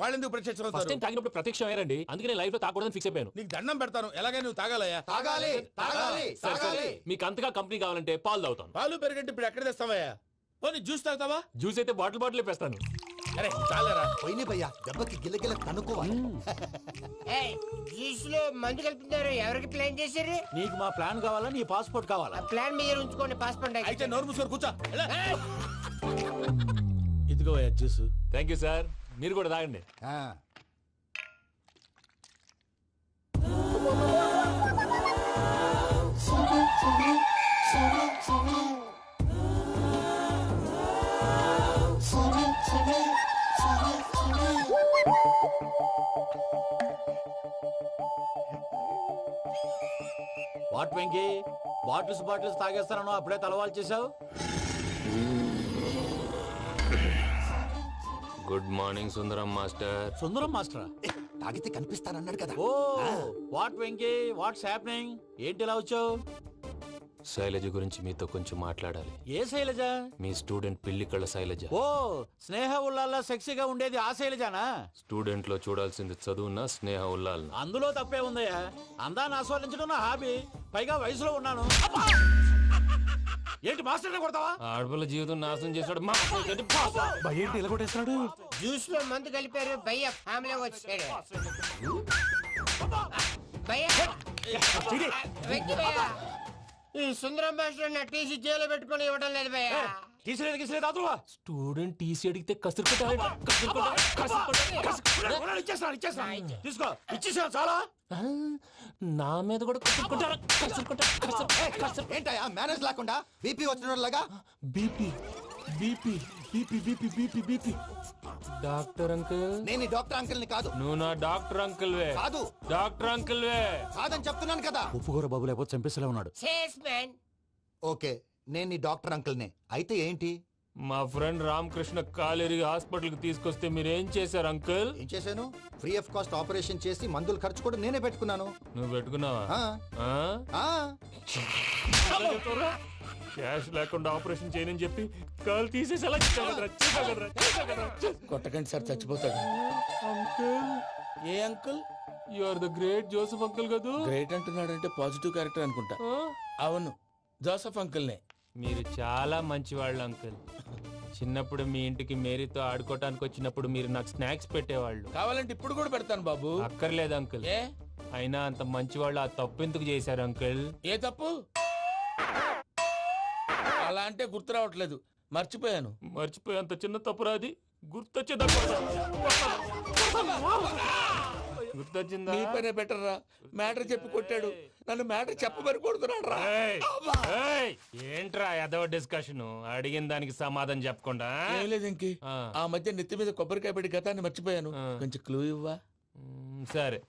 వాళ్ళెందుకు ప్రత్యక్షం అవుతారు? తాగినప్పుడు ప్రత్యక్షం అయ్యారండి, అందుకనే లైఫ్ లో తాగకూడదని ఫిక్స్ అయిపోయాను. నీకు దండం పెడతాను, ఎలాగైనా నువ్వు తాగాలయ్యా. తాగాలి తాగాలి తాగాలి. మీకు అంతగా కంపెనీ కావాలంటే పాలు తాగుతాను. పాలు పెరిగంటే ఇప్పుడు ఎక్కడ తెస్తావయ్యా? పోనీ జ్యూస్ తాగుతావా? జ్యూస్ అయితే బాటిల్ వేస్తాను. అరే చాలరా పోయిన భయ్యా, దెబ్బకి గిల్లగిల్ల కనుక్కోవాలి. జ్యూస్ లో మందు కలుపుతున్నారు, ఎవరికి ప్లాన్ చేశారు? నీకు మా ప్లాన్ కావాలా, నీ పాస్పోర్ట్ కావాలా? ఆ ప్లాన్ మీద ఉంచుకోండి, పాస్పోర్ట్ అయితే నోరు మూసుకొని కూర్చో. ఇదిగో జ్యూస్. థ్యాంక్ యూ సార్, మీరు కూడా తాగండి. వాట్ వెంకీ, బాటిల్స్ తాగేస్తానో అప్పుడే తలవాలు చేసావు. Good morning Sundaram master. Sundaram మాస్టరా? తాగితే కనిపిస్తానన్నాడు కదా. Oh what Venky, what's happening? ఏంటి ఇలా వచ్చావు? శైలజ గురించి మీతో కొంచెం మాట్లాడాలి. ఏ శైలజ? మీ స్టూడెంట్ పిల్లి కళ్ళ శైలజ. ఓ స్నేహ ఉల్లాల్లో సెక్సీగా ఉండేది ఆ శైలజానా? స్టూడెంట్ లో చూడాల్సింది చదువున స్నేహ ఉల్లాల్. అందులో తప్పే ఉందయ్యా, అందాన్ని ఆస్వాదించడం నా హాబీ, పైగా వయసులో ఉన్నాను. ఏంటి మాస్టర్ కొడతావా? ఆడపిల్ల జీవితం నాశనం చేశాడు. జ్యూస్ లో మందు కలిపారు, భయ్య ఫ్యామిలీ వచ్చాడు. వెక్కి భయ్యా, ఈ సుందరం భాష నా టీసీ జైలు పెట్టుకుని ఇవ్వడం లేదు భయ్యా. స్టూడెంట్ టీసీ అడిగితే తీసుకో, ఇచ్చేసాను చాలా. నా మీద కూడా ఏంటయ్యా మేనేజ్ లేకుండా బీపీ వచ్చినలాగా? BP BP BP BP BP BP. Doctor uncle, నేను ఈ డాక్టర్ అంకుల్ ని కాదు. నువ్వు నా డాక్టర్ అంకుల్ వే. కాదు డాక్టర్ అంకుల్ వే. కాదని చెప్తున్నాను కదా. ఉప్పుకూర బాబు లేకపోతే చంపేసేలా ఉన్నాడు. సేల్స్మెన్. ఓకే, నేను ఈ డాక్టర్ అంకుల్ నే. అయితే ఏంటి? మా ఫ్రెండ్ రామకృష్ణ కాలేరికి హాస్పిటల్ కి తీసుకొస్తే మీరు ఏం చేశారు అంకుల్? ఏం చేశాను? ఫ్రీ ఆఫ్ కాస్ట్ ఆపరేషన్ చేసి మందుల ఖర్చు కూడా నేనే పెట్టుకున్నాను. నువ్వు పెట్టుకున్నావా? ఆ, ఆ. క్యాష్ లేకుండా ఆపరేషన్ చేయనని చెప్పి కాల్ తీసేసి అలా కొట్టకండి సార్, చచ్చిపోతాడు. అంకుల్, ఏ uncle? You are the great Joseph uncle కదూ? గ్రేట్ అంటున్నాడంటే పాజిటివ్ క్యారెక్టర్ అనుకుంటా. అవును, జోసఫ్ అంకుల్ నే. మీరు చాలా మంచివాళ్ళు అంకుల్. చిన్నప్పుడు మీ ఇంటికి మేరీతో ఆడుకోవటానికి వచ్చినప్పుడు మీరు నాకు స్నాక్స్ పెట్టేవాళ్ళు. కావాలంటే ఇప్పుడు కూడా పెడతాను బాబు. అక్కర్లేదు అంకుల్. ఏ అయినా అంత మంచివాళ్ళు ఆ తప్పు ఎందుకు చేశారు అంకుల్? ఏ తప్పు? అలా అంటే గుర్తు రావట్లేదు, మర్చిపోయాను. మర్చిపోయి అంత చిన్న తప్పురా అది? గుర్తొచ్చిందా? గుర్తొచ్చిందా? నీ పనే బెటర్ రా. మ్యాటర్ చెప్పి కొట్టాడు, నన్ను మ్యాటర్ చెప్పమని కొడుతున్నాడు రా. ఏంట్రా ఎదవ డిస్కషన్? అడిగిన దానికి సమాధానం చెప్పకుండా. ఏం లేదు ఇంకి, ఆ మధ్య నెత్తి మీద కొబ్బరికాయ పెట్టి గతాన్ని మర్చిపోయాను. కొంచెం క్లూ ఇవ్వా? సరే,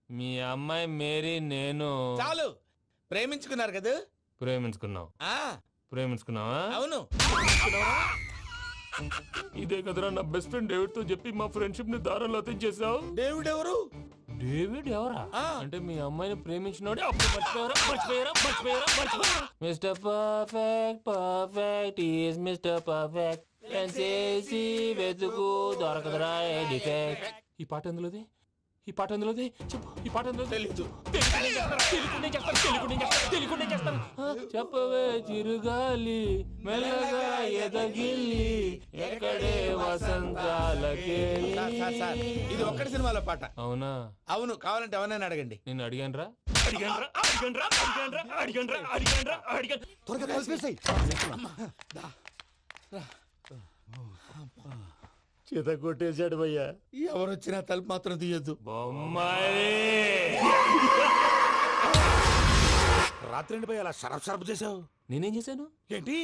మీ అమ్మాయి మేరీ నేను చాలు. ప్రేమించుకున్నారు కదా? ప్రేమించుకున్నావు. ప్రేమించుకున్నావా? అవును. ఇదే కదరా నా బెస్ట్ ఫ్రెండ్ డేవిడ్ తో చెప్పి మా ఫ్రెండ్షిప్ ని దారంలో తెచ్చేసావు. డేవిడ్ ఎవరు? డేవిడ్ ఎవరా? అంటే మీ అమ్మాయిని ప్రేమించినోడే. Mister perfect, perfect is mister perfect. చేసి వెతుకు దొరకదురా డిఫెక్ట్. ఈ పాట ఎందులోది? ఈ పాట ఎందులోది? చెప్పు. ఈ పాట ఎందులో? తెలీదు. చెప్పవే చిరుగాలి మెల్లగా ఎదగిల్లి ఎక్కడే వసంతాలకే. ఇది ఒక్కటి సినిమాలో పాట. అవునా? అవును. కావాలంటే ఎవరైనా అడగండి. నేను అడిగాను రా. త్వరగా కలిపేసాయి. చేత కొట్టేశాడు భయ్యా. ఎవరు వచ్చినా తలుపు మాత్రం తీయొద్దు. బొమ్మాయి రాత్రి భయ్యా అలా షరఫ్ చేసావు. నేనేం చేశాను? ఏంటి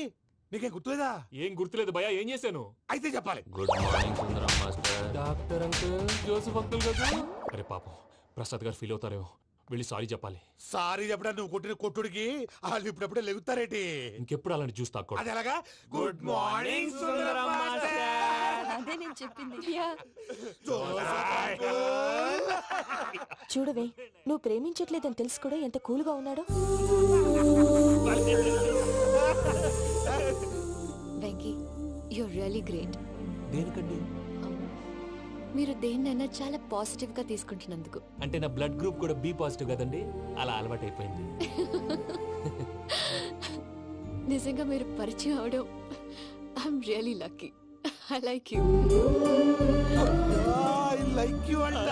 నీకేం గుర్తులేదా? ఏం గుర్తులేదు భయ్యా. ఏం చేశాను? అయితే చెప్పాలి. Good morning Sundaram master. Doctor uncle, Joseph uncle కదా? అరే పాపం, ప్రసాద్ గారు ఫీల్ అవుతారేమో. వెళ్ళి సారీ చెప్పాలి. సారీ చెప్పడా? నువ్వు కొట్టిన కొట్టుడికి వాళ్ళు ఇప్పుడప్పుడే లెగుతారేటి? ఇంకెప్పుడు అలాంటి జ్యూస్ తాక్కూడదు. అది ఎలాగా? Good morning Sundaram master. అదే నేను చెప్పింది. చూడవే, నువ్వు ప్రేమించట్లేదని తెలుసు కూడా ఎంత కూల్గా ఉన్నాడో. Venky, you're really great. దేనికండి? మీరు దేన్నైనా చాలా పాజిటివ్ గా తీసుకుంటున్నందుకు. అంటే నా బ్లడ్ గ్రూప్ కూడా బి పాజిటివ్ కదండి, అలా అలవాటు అయిపోయింది. నిజంగా మీరు పరిచయం అవడం I'm really lucky. I like you. Like you అంట.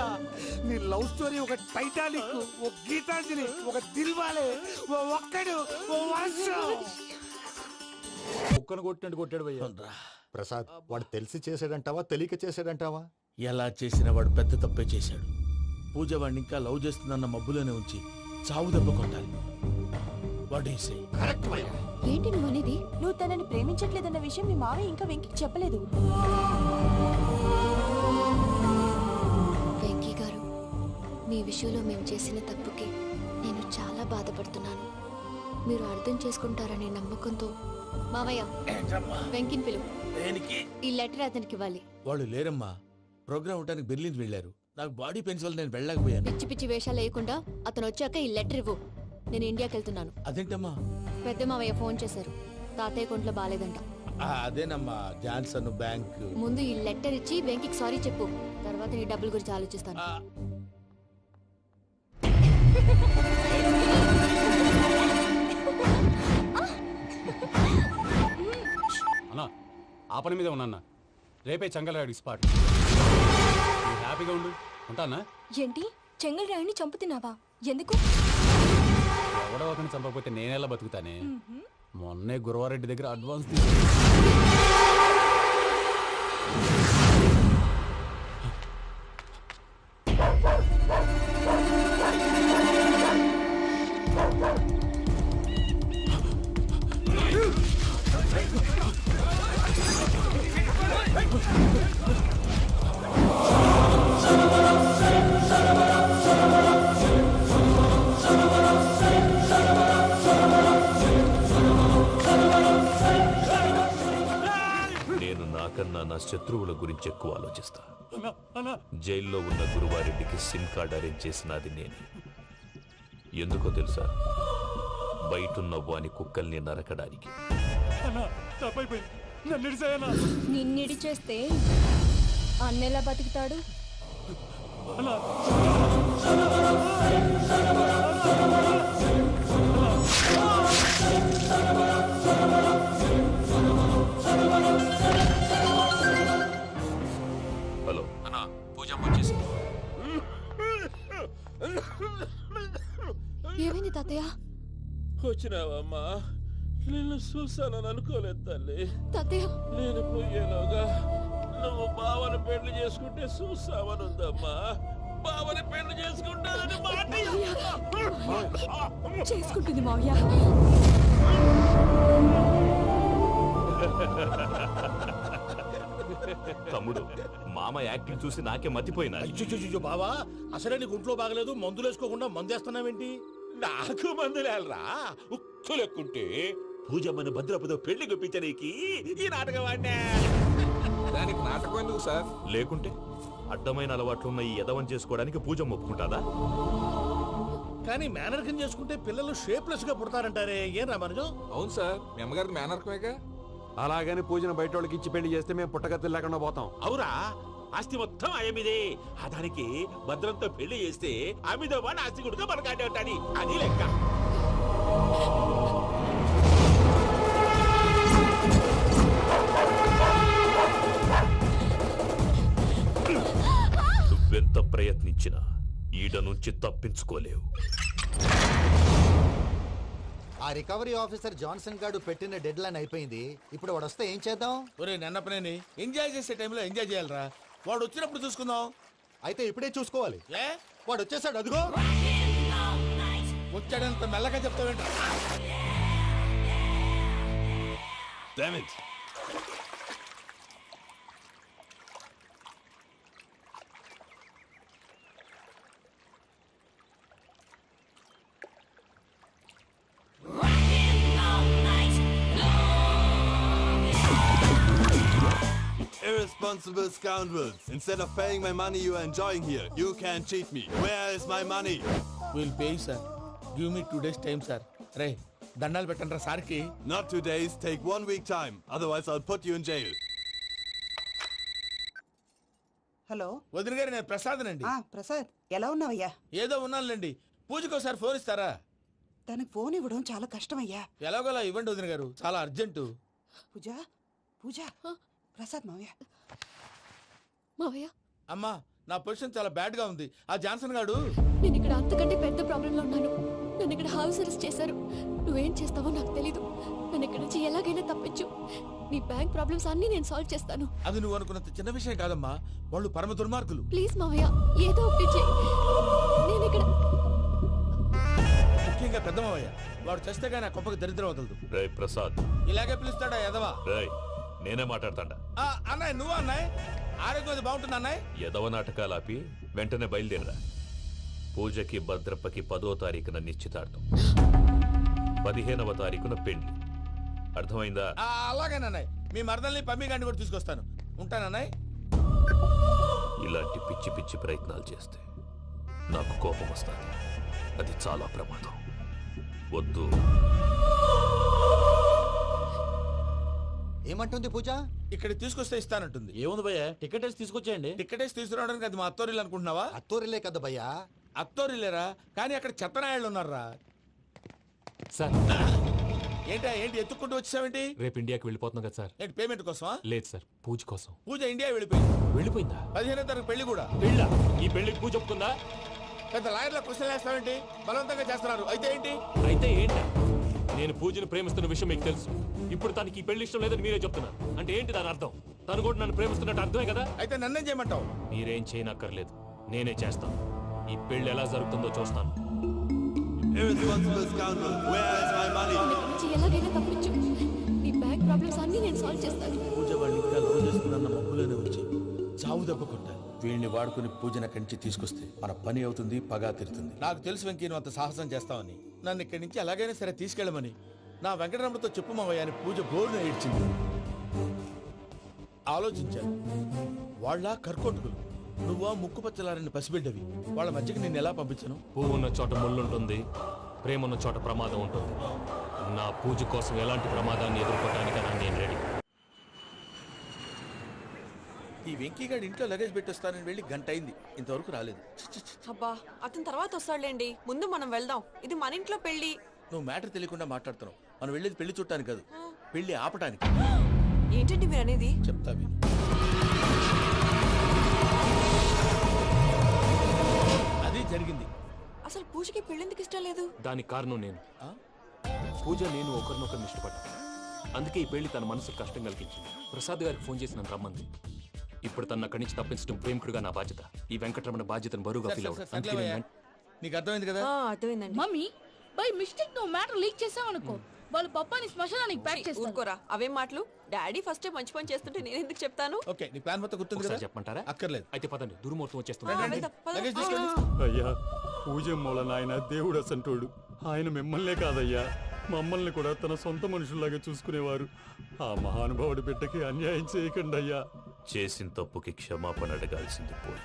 నీ లవ్ స్టోరీ ఒక టైటానిక్, ఒక గీతాంజలి, ఒక దిల్వాలే, ఓ ఒక్కడు, ఓ వర్షం. కుక్కను కొట్టినట్టు కొట్టాడు భయ్యా. ప్రసాద్, వాడు తెలిసి చేసాడంటావా తెలియక చేసాడంటావా? ఎలా చేసిన వాడు పెద్ద తప్పే చేశాడు. పూజ వాడిని ఇంకా లవ్ చేస్తుందన్న మబ్బులోనే ఉంచి చావు దెబ్బ కొట్టాలి. వాడు ఏంటి నువ్వు అనేది? నువ్వు తనని ప్రేమించట్లేదన్న విషయం మీ మావయ్య ఇంకా వెంకికి చెప్పలేదు. వెంకీ గారు, మీ విషయంలో మేము చేసిన తప్పుకి నేను చాలా బాధపడుతున్నాను. మీరు అర్థం చేసుకుంటారనే నమ్మకంతో మావయ్య వెంకిని పిలువు. ఈ లెటర్ అతనికి ఇవ్వాలి. వాళ్ళు లేరమ్మా, ప్రోగ్రామ్ ఉండడానికి బెర్లిన్ వెళ్ళారు. నాకు బాడీ పెయిన్స్ వల్ల నేను వెళ్ళలేకపోయాను. పిచ్చి పిచ్చి వేషాలు వేయకుండా అతను వచ్చాక ఈ లెటర్ ఇవ్వు. నేను ఇండియాకి వెళ్తున్నాను. అదేంటమ్మా? పెద్ద మావయ్య ఫోన్ చేశారు, తాతయ్య కొంట్లో బాలేదంట. అదేనమ్మా, జాన్సన్ బ్యాంక్. ముందు ఈ లెటర్ ఇచ్చి వెంకికి సారీ చెప్పు, తర్వాత నీ డబ్బుల గురించి ఆలోచిస్తాను. అన్నా ఆ పని మీద ఉన్నా, రేపే చంగలరాయుడు స్పాట్. హ్యాపీగా ఉండు, ఉంటానా? ఏంటి, చెంగల్ రాయుడిని చంపుతున్నావా? ఎందుకు? ఎవడో ఒకరిని చంపకపోతే నేనేలా బతుకుతానే. మొన్నే గురవారెడ్డి దగ్గర అడ్వాన్స్ నా శత్రువుల గురించి ఎక్కువ ఆలోచిస్తా. జైల్లో ఉన్న గురువారెడ్డికి సిమ్ కార్డ్ అరేంజ్ చేసినది నేనే. ఎందుకో తెలుసా? బయటున్న వాని కుక్కల్ని నరకడానికి. నిన్నిడి చేస్తే అన్నెలా బతుకుతాడు? హలో అన్నా, పూజ వచ్చేసింది. ఏమైంది తాతయ్య? వచ్చినావమ్మా, నిన్ను చూసానని అనుకోలేదు తల్లి. తాతయ్య, నేను పోయేలోగా నువ్వు బావని పెళ్లి చేసుకుంటే చూసావనుందమ్మా. బావని పెళ్లి చేసుకుంటానని చేసుకుంటుంది మావయ్య. తమ్ముడు, మామ యాక్టింగ్ చూసి నాకే మతిపోయినా. బావా, అసలే నీకు ఒంట్లో బాగలేదు, మందులు వేసుకోకుండా మందేస్తున్నావేంటి? నాకు మందులేలరా, ఉక్కు లెక్కుంటే పూజమ్మని భద్రపదో పెళ్లి గుప్పించనీకి ఈ నాటకం ఆడినా. దానికి నాటకం ఎందుకు సార్? లేకుంటే అడ్డమైన అలవాట్లున్న ఈ యదవం చేసుకోవడానికి పూజమ్మ ఒప్పుకుంటాదా? కానీ మేనర్కం చేసుకుంటే పిల్లలు షేప్లెస్ గా పుడతారంటారే, ఏం రామానుజం? అవును సార్, మీ అమ్మగారికి మేనర్కమేగా. అలాగని పూజను బయట వాళ్ళకి ఇచ్చి పెళ్లి చేస్తే మేము పుట్టగతులు లేకుండా పోతాం. అవురా, ఆస్తి మొత్తం ఆయమిదే. ఆ దానికి భద్రంతో పెళ్లి చేస్తే ఆమెతో పాటు ఆస్తి గుడిగా మనకాడే ఉంటాని, అది లెక్క. నువ్వెంత ప్రయత్నించినా ఈడ నుంచి తప్పించుకోలేవు. ఆ రికవరీ ఆఫీసర్ జాన్సన్ గారు పెట్టిన డెడ్ లైన్ అయిపోయింది. ఇప్పుడు వాడు వస్తే ఏం చేద్దాం? ఒరే నన్నపనేని, ఎంజాయ్ చేసే టైంలో ఎంజాయ్ చేయాలరా. వాడు వచ్చినప్పుడు చూసుకుందాం. అయితే ఇప్పుడే చూసుకోవాలి. ఏ వాడు వచ్చేసాడు, అదిగో. వచ్చాడంత మెల్లగా చెప్తావేంట? Irresponsible scoundrels. Instead of paying my money you are enjoying here, you can cheat me. Where is my money? We'll pay, sir. Give me 2 days time, sir. Ray, దండాలు పెట్టండి సార్కి. Not 2 days, take 1 week time. Otherwise I'll put you in jail. Hello వదిన గారు నేను ప్రసాదనండి. ప్రసాద్ ఎలా ఉన్నావయ్యా? ఏదో ఉన్నానులేండి. పూజకి ఒకసారి ఫోన్ ఇస్తారా? తనకు ఫోన్ ఇవ్వడం చాలా కష్టమయ్యా. ఎలాగోలా ఇవ్వండి వదిన గారు, చాలా అర్జెంటు. పూజ పూజ ప్రసాద్ మావయ్య. మావయ్య అమ్మా నా పొజిషన్ చాలా బ్యాడ్ గా ఉంది. ఆ జాన్సన్ గాడు నేను ఇక్కడ అంతకంటే పెద్ద ప్రాబ్లంలో ఉన్నాను. నన్ను ఇక్కడ హౌస్ అరెస్ట్ చేశారు. నువ్వేం చేస్తావో నాకు తెలీదు. నన్ను ఇక్కడ నుంచి ఎలాగైనా తప్పించు. నీ బ్యాంక్ ప్రాబ్లమ్స్ అన్ని నేను సాల్వ్ చేస్తాను. అది నువ్వు అనుకున్నంత చిన్న విషయం కాదమ్మా. వాళ్ళు పరమ దుర్మార్గులు. ప్లీజ్ మావయ్య ఏదో ఒకటి చెయ్యి. నేను ఇక్కడ ముఖ్యంగా పెద్దమావయ్య, వాడు చస్తే గానీ ఆ కొంపకి దరిద్రం వదలదు. రే ప్రసాద్, ఇలాగే పిలుస్తాడా ఎదవా? రేయ్ నేనే మాట్లాడతాడా? అన్నయ్య నువ్వు అన్నాయ్, ఆరోగ్యం అది బాగుంటుంది అన్నాయ్. ఎదవ నాటకాలు ఆపి వెంటనే బయలుదేరరా. పూజకి భద్రప్పకి 10వ తారీఖున నిశ్చితార్థం, 15వ తారీఖున పెళ్లి. అర్థమైందా? అలాగేనన్నాయ్. మీ మరదల్ని పమ్మి గాండి కూడా తీసుకొస్తాను. ఉంటానన్నాయ్. ఇలాంటి పిచ్చి పిచ్చి ప్రయత్నాలు చేస్తే నాకు కోపం వస్తుంది. అది చాలా ప్రమాదం. వద్దు. ఏమంటుంది పూజ? ఇక్కడ తీసుకొస్తే ఇస్తానంటుంది. ఏముంది భయ్య, టికెట్ వేసి తీసుకొచ్చేయండి. టికెటేసి తీసుకురావడానికి అది మా అత్తోరిల్లు అనుకుంటున్నావా? అత్తూరిలే కదా భయ్యా. అత్తోరిల్లేరా, కానీ అక్కడ చెత్తనాయాళ్ళు ఉన్నారా. సార్ ఏంటి ఎత్తుక్కుంటూ వచ్చావేంటి? రేపు ఇండియాకి వెళ్ళిపోతున్నాం కదా సార్. ఏంటి పేమెంట్ కోసమా? లేదు సార్, పూజ కోసం. పూజ ఇండియా వెళ్ళిపోయింది. వెళ్ళిపోయిందా? 15వ తారీఖు పెళ్లి కూడా. పెళ్ళా? ఈ పెళ్లికి పూజ ఒప్పుకుందా? పెద్ద లాయర్ల క్వశ్చన్ వేస్తావేంటి? బలవంతంగా చేస్తున్నారు. అయితే ఏంటి? అయితే ఏంటా? నేను పూజను ప్రేమిస్తున్న విషయం మీకు తెలుసు. ఇప్పుడు తనకి ఈ పెళ్లి ఇష్టం లేదని మీరే చెప్తున్నారు. అంటే ఏంటి దాని అర్థం? తను కూడా నన్ను ప్రేమిస్తున్నట్టు అర్థమే కదా? అయితే నన్నేం చేయమంటావు? మీరేం చేయనక్కర్లేదు, నేనే చేస్తాను. ఈ పెళ్లి ఎలా జరుగుతుందో చూస్తాను. Irresponsible scoundrel, where is my money? ఇక్కడ నుంచి ఎలాగైనా తప్పించు. నీ బ్యాంక్ ప్రాబ్లమ్స్ అన్ని నేను సాల్వ్ చేస్తాను. పూజ వాడిని ఇంకా లవ్ చేస్తుందన్న మబ్బులోనే ఉంచి చావు దెబ్బ కొట్టాలి. వీడిని వాడుకుని పూజన కంచి తీసుకొస్తే మన పని అవుతుంది, పగా తీరుతుంది. నాకు తెలుసు వెంకీ నువ్వు అంత సాహసం చేస్తావని. నన్ను ఇక్కడి నుంచి ఎలాగైనా సరే తీసుకెళ్ళమని నా వెంకటరమణతో చెప్పు మావయ్య అని పూజ బోరున ఏడ్చింది. ఆలోచించాను. వాళ్ళ కర్కోటకులు, నువ్వా ముక్కు పచ్చలారని పసిబిడ్డవి. వాళ్ళ మధ్యకి నేను ఎలా పంపించను? పువ్వు ఉన్న చోట ముళ్ళు ఉంటుంది, ప్రేమ ఉన్న చోట ప్రమాదం ఉంటుంది. నా పూజ కోసం ఎలాంటి ప్రమాదాన్ని ఎదుర్కోవడానికైనా నేను రెడీ. ఈ వెంకీగాడి ఇంట్లో లగేజ్ పెట్టొస్తానని వెళ్ళి గంట అయింది, ఇంతవరకు రాలేదు. అబ్బా అతని తర్వాత వస్తాడులేండి, ముందు మనం వెళ్దాం. ఇది మన ఇంట్లో పెళ్లి. నువ్వు మ్యాటర్ తెలియకుండా మాట్లాడుతున్నావు. మనం వెళ్ళేది పెళ్లి చుట్టానికి కాదు, పెళ్లి ఆపటానికి. ఏంటండి మీరు అనేది? చెప్తా విను. అది జరిగింది. అసలు పూజకి పెళ్ళెందుకు ఇష్టం లేదు? దానికి కారణం నేను. పూజ నేను ఒకరినొకరిని ఇష్టపడ్డా. అందుకే ఈ పెళ్లి తన మనసుకు కష్టం కలిగించింది. ప్రసాద్ గారికి ఫోన్ చేసి నన్ను రమ్మంది. ఇప్పుడు తన అక్కడి నుంచి తప్పించడం ప్రేమికుడుగా నా బాధ్యత. ఈ వెంకటరమణ బాధ్యతను బరువుగా ఫీల్ అవ్వడం. నీకు అర్థమైంది కదా? అర్థమైందండి. మమ్మీ బై మిస్టేక్ నువ్వు మ్యాటర్ లీక్ చేసావనుకో, వాళ్ళు పప్పాని శ్మశానానికి ప్యాక్ చేస్తారు. ఊరుకోరా, అవేం మాటలు. డాడీ ఫస్ట్ మంచి పని చేస్తుంటే నేను ఎందుకు చెప్తాను? ఓకే, నీ ప్లాన్ మొత్తం గుర్తుంది కదా? చెప్పమంటారా? అక్కర్లేదు. అయితే పదండి, దుర్ముహూర్తం వచ్చేస్తుంది. వెళ్దాం, పద. లగేజ్ తీసుకెళ్ళి. అయ్యా పూజ మూల నాయన దేవుడు అసంటోడు. ఆయన మిమ్మల్నే కాదయ్యా, మమ్మల్ని కూడా తన సొంత మనుషుల్లాగా చూసుకునేవారు. ఆ మహానుభావుడి బిడ్డకి అన్యాయం చేయకండి అయ్యా. చేసిన తప్పుకి క్షమాపణ అడగాల్సింది పోయి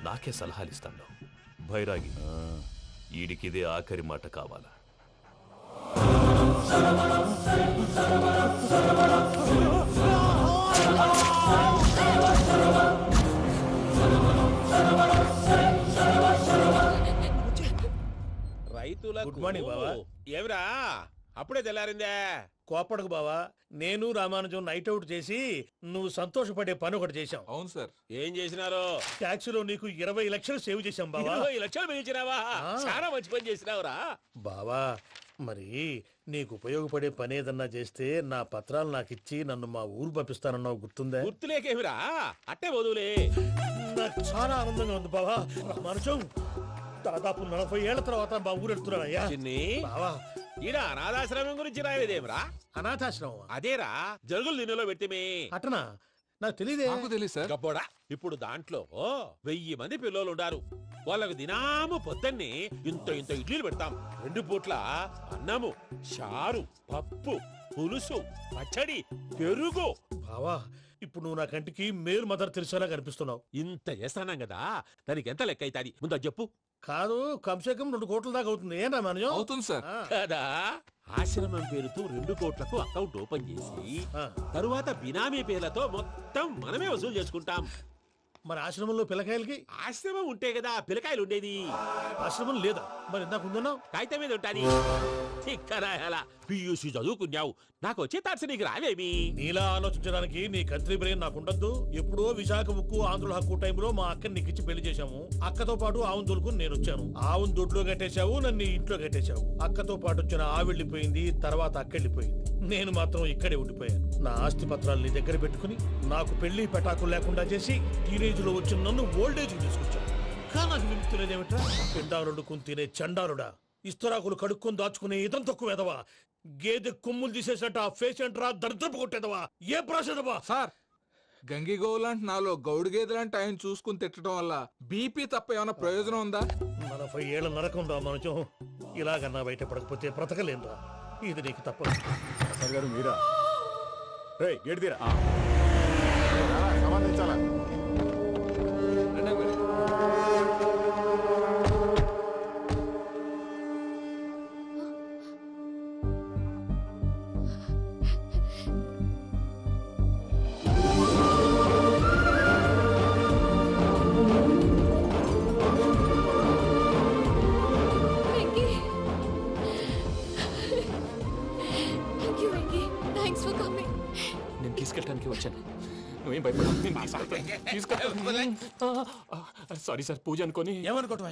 నాకే సలహాలు ఇస్తాను. భైరాగి, ఈడికిదే ఆఖరి మాట కావాలా? రైతుల గుడ్ మార్నింగ్ బావా. ఏమిరా అప్పుడే తెల్లారిందే? కోపడకు బావా, నేను రామానుజం నైట్ అవుట్ చేసి నువ్వు సంతోషపడే పని ఒకటి చేశాం. అవును సార్. ఏం చేసినారు? ట్యాక్సీలో నీకు 20 లక్షలు సేవ్ చేశాం బావా. 20 లక్షలు మిగిల్చినావా? చాలా మంచి పని చేసినావురా బావా. మరి నీకు ఉపయోగపడే పని ఏదన్నా చేస్తే నా పత్రాలు నాకు ఇచ్చి నన్ను మా ఊరు పంపిస్తానన్నావు, గుర్తుందా? గుర్తులేకేమిరా, అట్టే వదులే. నాకు చాలా ఆనందంగా ఉంది బావా. రామానుజం దాదాపు 40 ఏళ్ల తర్వాత మా ఊరు వెళ్తున్నానయ్యా. చిన్ని బావా, ఈడ అనాథాశ్రమం గురించి రాయలేదేమిరా? అనాథాశ్రమం అదేరా, జరుగులు దీనిలో పెట్టిమే. అటనా? నాకు తెలియదే. తెలియదు సార్. గబ్బోడా, ఇప్పుడు దాంట్లో 1000 మంది పిల్లలు ఉండారు. వాళ్ళకు దినాము పొద్దున్నే ఇంత ఇంత ఇడ్లీలు పెడతాం. 2 పూట్ల అన్నము, చారు, పప్పు, పులుసు, పచ్చడి, పెరుగు. బావా, ఇప్పుడు నువ్వు నా కంటికి మేలు మదర్ తెరిసేలా కనిపిస్తున్నావు. ఇంత చేస్తానం కదా, దానికి ఎంత లెక్క అవుతుంది ముందు అది చెప్పు. కాదు, కంసే కం 2 కోట్ల దాకా అవుతుంది. ఏం రామానుజం? అవుతుంది సార్. కదా, ఆశ్రమం పేరుతో 2 కోట్లకు అకౌంట్ ఓపెన్ చేసి ఆ. తరువాత బినామీ పేర్లతో మొత్తం మనమే వసూలు చేసుకుంటాం. మరి ఆశ్రమంలో పిల్లకాయలకి ఆశ్రమం ఉంటే కదా పిల్లకాయలు ఉండేది. ఆశ్రమం లేదా? మరి ఇందాక ఉందన్నావు. కాగితం మీద ఉంటాది. చిక్కరాయాలా పియూసీ చదువుకున్నావు, నాకు వచ్చే తాట్స్ నీకు రావేమి? నీలా ఆలోచించడానికి నీ కత్రి బ్రెయిన్ నాకు ఉండద్దు. ఎప్పుడో విశాఖ ఉక్కు ఆంధ్రుల హక్కు టైంలో మా అక్కని నీకిచ్చి పెళ్లి చేశాము. అక్కతో పాటు ఆవును దొడుకు నేను వచ్చాను. ఆవును దొడ్లో కట్టేశావు, నన్ను ఇంట్లో కట్టేశావు. అక్కతో పాటు వచ్చిన ఆవిళ్ళిపోయింది, తర్వాత అక్కెళ్ళిపోయింది. నేను మాత్రం ఇక్కడే ఉండిపోయాను. నా ఆస్తి పత్రాలు నీ దగ్గర పెట్టుకుని నాకు పెళ్లి పెటాకులు లేకుండా చేసి టీనేజ్ లో వచ్చిన నన్ను ఓల్డేజ్ తీసుకొచ్చాను. కానీ నాకు విముక్తులేదేమిట్రా? పిండారుడుకుని తినే చండారుడా, ఇస్తరాకులు కడుక్కొని దాచుకునే ఇతం తక్కువ ఎదవా, గేదె కొమ్ములు తీసేసట ఆ ఫేషెంట్ రా దరిద్రపు కొట్టేదవా, ఏ ప్రాసెదవా? సార్ గంగిగోవులాంటి నాలో గౌడు గేదెలాంటి ఆయన చూసుకుని తిట్టడం వల్ల బీపీ తప్ప ఏమైనా ప్రయోజనం ఉందా? 40 ఏళ్ల నరకం రా మనచం. ఇలాగన్నా బయటపడకపోతే బ్రతకలేనురా. ఇది నీకు తప్పదు. సార్ గారు మీరా? రే గేట్ తీరా. సమాధించాలా? నేను తీసుకెళ్ళడానికి వచ్చాను. నువ్వేం భయపడ. సారీ సార్, పూజ అనుకోని. ఏమనుకోవటం?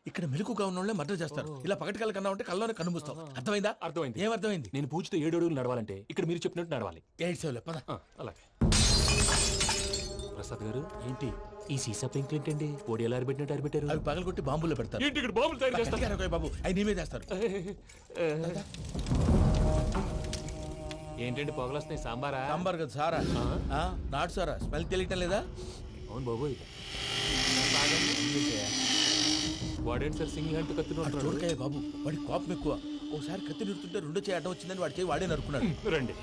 ఇక్కడ మెలకుగా ఉన్న వాళ్ళే మర్డర్ చేస్తారు. ఇలా పగటి కళ్ళ కన్నా ఉంటే కళ్ళలోనే కనుమూస్తావు. అర్థమైందా? అర్థమైంది. ఏమర్థమైంది? నేను పూజతో 7 అడుగులు నడవాలంటే ఇక్కడ మీరు చెప్పినట్టు నడవాలి. 8 సెవెన్ పద. అలాగే. ప్రసాద్ గారు, ఏంటి ఈ సీసా పెంకులు ఏంటండి? ఓడి ఎలా అరబెట్టినట్టు అరబెట్టారు? అవి పగలగొట్టి బాంబులో పెడతారు. ఏంటి ఇక్కడ బాంబులు తయారు చేస్తారు? బాబు అవి నీ మీద వేస్తారు. ఏంటండి పొగలొస్తున్నాయి? సాంబారా? సాంబార్ కదా సారా. నాటు సారా. స్మెల్ తెలియటం లేదా? అవును బాబోయ్. వాడేంటి సార్ సింగిల్ హ్యాండ్ కత్తి చూడకాయ బాబు, వాడి కోపం ఎక్కువ. ఒకసారి కత్తి నిరుతుంటే 2 చేయి అడ్డం వచ్చిందని వాడి చేయి వాడే నరుకున్నాడు. రండి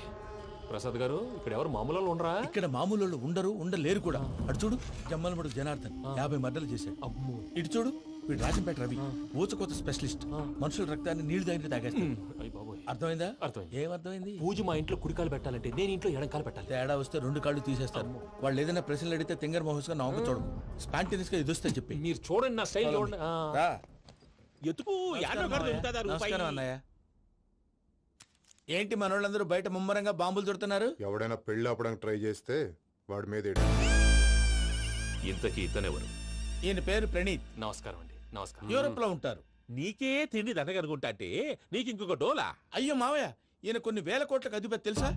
ప్రసాద్ గారు, ఇక్కడ ఎవరు మామూలు వాళ్ళు ఉండరా? ఇక్కడ మామూలు వాళ్ళు ఉండరు, ఉండలేరు కూడా. అటు చూడు, జమ్మలమడు జనార్దన్ 50 మర్డర్లు చేశాడు. ఇటు చూడు, వీడు రాజంపేట రవి ఊచకోత స్పెషలిస్ట్. మనుషుల రక్తాన్ని నీళ్లు దగ్గర తాగేస్తాడు. అర్థమైందా? అర్థమైంది. ఏమర్థమైంది? పూజ మా ఇంట్లో కుడికాలు పెట్టాలంటే నేను ఇంట్లో ఎడంకాలు పెట్టాలి. తేడా వస్తే 2 కాళ్ళు తీసేస్తారు. వాళ్ళు ఏదైనా ప్రశ్నలు అడిగితే తింగర్ మహోస్ గా నవ్వు చూడకు. స్పాంటినియస్ గా ఎదుస్తా చెప్పి. మీరు చూడండి నా స్టైల్. ఎతుకు నమస్కారం అన్నయ్య. ఏంటి మనోళ్ళందరూ బయట ముమ్మరంగా బాంబులు చుడుతున్నారు? ఎవడైనా పెళ్లి ఆపడానికి ట్రై చేస్తే వాడి మీద ఇంతకీ ఇతనెవరు? ఈయన పేరు ప్రణీత్. నమస్కారం అండి. నమస్కారం. యూరోప్ లో ఉంటారు. నీకే తిండి దండగనుకుంటా అంటే నీకు ఇంకొక డోలా? అయ్యో మావయ్య, ఈయన కొన్ని వేల కోట్లకు అధిపతి తెలుసా?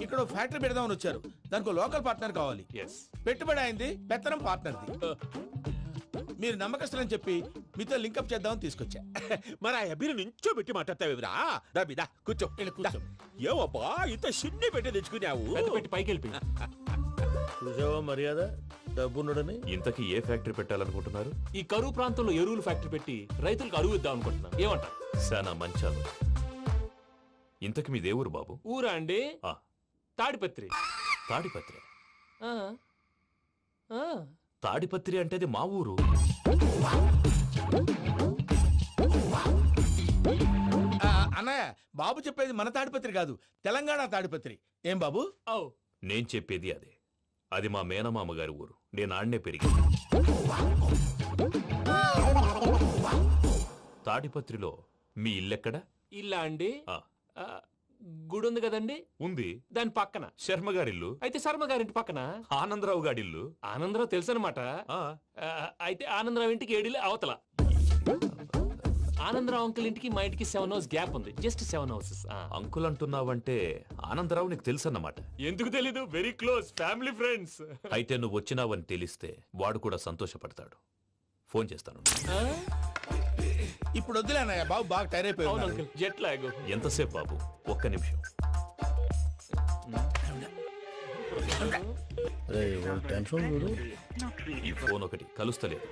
ఇక్కడ ఫ్యాక్టరీ పెడదామని వచ్చారు. దానికి లోకల్ పార్ట్నర్ కావాలి. పెట్టుబడి అయింది, పెత్తనం పార్ట్నర్ది. మీరు నమ్మకస్తులని చెప్పి మీతో లింకప్ చేద్దామని తీసుకొచ్చా. మరి ఆ అబ్బిని నుంచో పెట్టి మాట్లాడతావేమిరా? దాబిదా కూర్చో. ఏవబ్బా ఇంత సిన్ని పెట్టి తెచ్చుకున్నావు? పెట్టి పైకి వెళ్ళిపోయి చూసావా మర్యాద డబ్బున్నడని. ఇంతకీ ఏ ఫ్యాక్టరీ పెట్టాలనుకుంటున్నారు? ఈ కరువు ప్రాంతంలో ఎరువులు ఫ్యాక్టరీ పెట్టి రైతులకు అరువు ఇద్దాం అనుకుంటున్నాను. ఏమంటారు? శానా మంచాలు. ఇంతకి మీ దేవురు బాబు? ఊరా అండి? తాడిపత్రి. తాడిపత్రి? తాడిపత్రి అంటే అది మా ఊరు. అన్నయ్య, బాబు చెప్పేది మన తాడిపత్రి కాదు, తెలంగాణ తాడిపత్రి. ఏం బాబు? నేను చెప్పేది అదే. అది మా మేనమామ గారి ఊరు. నేను ఆడనే పెరిగింది. తాడిపత్రిలో మీ ఇల్లెక్కడ? ఇల్లా అండి? గుడి ఉంది కదండి. ఉంది. దాని పక్కన శర్మ గారిల్లు. అయితే శర్మ గారింటి పక్కన ఆనందరావు గారిల్లు. ఆనందరావు తెలుసు అనమాట. అయితే ఆనందరావు ఇంటికి 7 ఇల్లు అవతల. ఆనందరావు అంకుల్ ఇంటికి మా ఇంటికి 7 హౌస్ గ్యాప్ ఉంది. Just 7 houses. అంకుల్ అంటున్నావంటే ఆనందరావు నీకు తెలుసు అన్నమాట. ఎందుకు తెలీదు? Very close family friends. అయితే నువ్వు వచ్చినావని తెలిస్తే వాడు కూడా సంతోషపడతాడు. ఫోన్ చేస్తాను. ఇప్పుడు వద్దులే అన్నయ్య, బాబు బాగా టైర్ అయిపోయాడు. Jet lag. ఎంతసేపు బాబు? ఒక్క నిమిషం. ఈ ఫోన్ ఒకటి కలుస్తలేదు.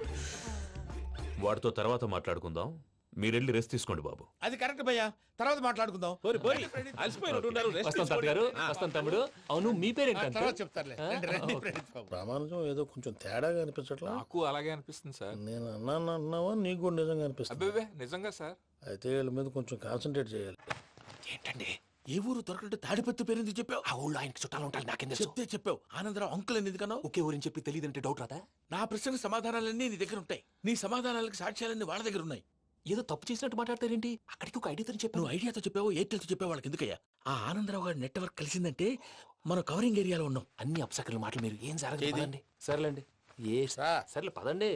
వాడితో తర్వాత మాట్లాడుకుందాం. మీరెళ్ళి రెస్ట్ తీసుకోండి బాబు. అది కరెక్ట్ భయ్యా, తర్వాత మాట్లాడుకుందాం. వస్తాను తమ్ముడు. అవును, మీ పేరేంటంటే? రామానుజం ఏదో కొంచెం తేడాగా అనిపించట్లా? నాకు అలాగే అనిపిస్తుంది సార్. నేను అన్నావా నీకు కూడా నిజంగా అనిపిస్తుంది? నిజంగా సార్. అయితే వీళ్ళ మీద కొంచెం కాన్సన్ట్రేట్ చేయాలి. ఏంటండి ఏ ఊరు దొరకట్టు తాడిపత్రి పేరు ఎందుకు చెప్పావు? ఆ ఊళ్ళో ఆయనకి చుట్టాలు ఉంటాయి, నాకేం తెలుసు. చెప్తే చెప్పావు. ఆనందరావు అంకుల్ అని ఎందుకన్నావు? ఒకే ఊరిని చెప్పి తెలియదంటే డౌట్ రాదా? నా ప్రశ్నకు సమాధానాలన్నీ నీ దగ్గర ఉంటాయి. నీ సమాధానాలకు సాక్ష్యాలన్నీ వాళ్ళ దగ్గర ఉన్నాయి. ఏదో తప్పు చేసినట్టు మాట్లాడతారేంటి? అక్కడికి ఒక ఐడియాతో చెప్పాను. నువ్వు ఐడియాతో చెప్పావు, ఎయిర్టెల్తో చెప్పావు, వాళ్ళకి ఎందుకయ్యా? ఆ ఆనందరావు గారి నెట్వర్క్ కలిసిందంటే మనం కవరింగ్ ఏరియాలో ఉన్నాం. అన్ని అప్సకర్ల మాటలు మీరు ఏం ఏది? జరగదండి. సర్లేండి. సర్లే పదండి.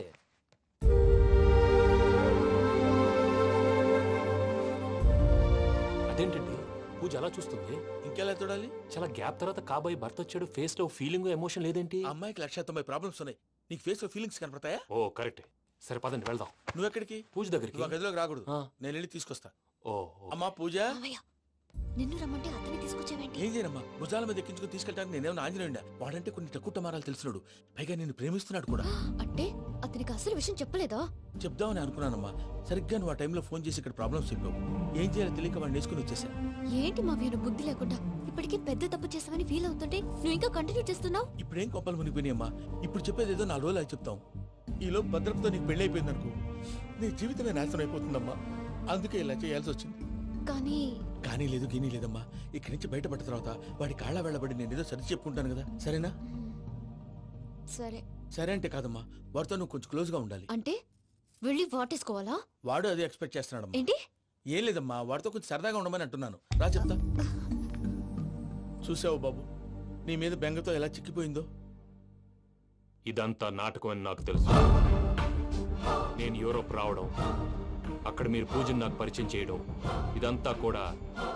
అదేంటండి పూజ అలా చూస్తుంది? ఇంకెలా చూడాలి? చాలా గ్యాప్ తర్వాత కాబోయే భర్త వచ్చాడు, ఫేస్ లో ఫీలింగ్ ఎమోషన్ లేదేంటి? ఆ అమ్మాయికి 190 ప్రాబ్లమ్స్ ఉన్నాయి. నీకు ఫేస్ లో ఫీలింగ్స్ కనపడతాయా? ఓ కరెక్ట్. సరే పదండి వెళ్దాం. నువ్వు ఎక్కడికి? పూజ దగ్గరికి. నువ్వు ఆ గదిలోకి రాకూడదు. నేను వెళ్ళి తీసుకొస్తా. ఓ అమ్మా పూజ, మావయ్య నిన్ను రమ్మంటే అతన్ని తీసుకొచ్చావేంటి? ఏం చేయనమ్మా? భుజాల మీద ఎక్కించుకుని తీసుకెళ్ళడానికి నేనేమన్నా ఆంజనేయుడా? వాడంటే కొన్ని తక్కువ టమారాలు తెలిసినాడు, పైగా నేను ప్రేమిస్తున్నాడు కూడా. అంటే అతనికి అసలు విషయం చెప్పలేదా? చెప్దామని అనుకున్నానమ్మా. సరిగ్గా నువ్వు ఆ టైంలో ఫోన్ చేసి ఇక్కడ ప్రాబ్లమ్స్ చెప్పావు. ఏం చేయాలో తెలియక వాడిని వేసుకుని వచ్చేసా. ఏంటి మావయ్య నువ్వు బుద్ధి లేకుండా ఇప్పటికే పెద్ద తప్పు చేసావని ఫీల్ అవుతుంటే నువ్వు ఇంకా కంటిన్యూ చేస్తున్నావు? ఇప్పుడేం కొప్పలు మునిగిపోయినాయమ్మా. ఇప్పుడు చెప్పేది ఏదో 4 రోజులు అది చెప్తాం. ఈలోపు భద్రతతో నీకు పెళ్లి అయిపోయింది అనుకో, నీ జీవితమే నాశనం అయిపోతుందమ్మా. అందుకే ఇలా చేయాల్సి వచ్చింది. కానీ లేదు గీనీ లేదమ్మా. ఇక్కడి నుంచి బయటపడ్డ తర్వాత వాడి కాళ్ళ వెళ్ళబడి నేను ఏదో సరి చెప్పుకుంటాను కదా, సరేనా? సరే. సరే అంటే కాదమ్మా, వాడితో నువ్వు కొంచెం క్లోజ్ గా ఉండాలి. అంటే వెళ్ళి వాటేసుకోవాలా? వాడు అదే ఎక్స్పెక్ట్ చేస్తున్నాడమ్మా. ఏంటి? ఏం లేదమ్మా, వాడితో కొంచెం సరదాగా ఉండమని అంటున్నాను. రా చెప్తా. చూసావు బాబు, నీ మీద బెంగతో ఎలా చిక్కిపోయిందో. ఇదంతా నాటకం అని నాకు తెలుసు. నేను యూరోప్ రావడం, అక్కడ మీరు పూజను నాకు పరిచయం చేయడం, ఇదంతా కూడా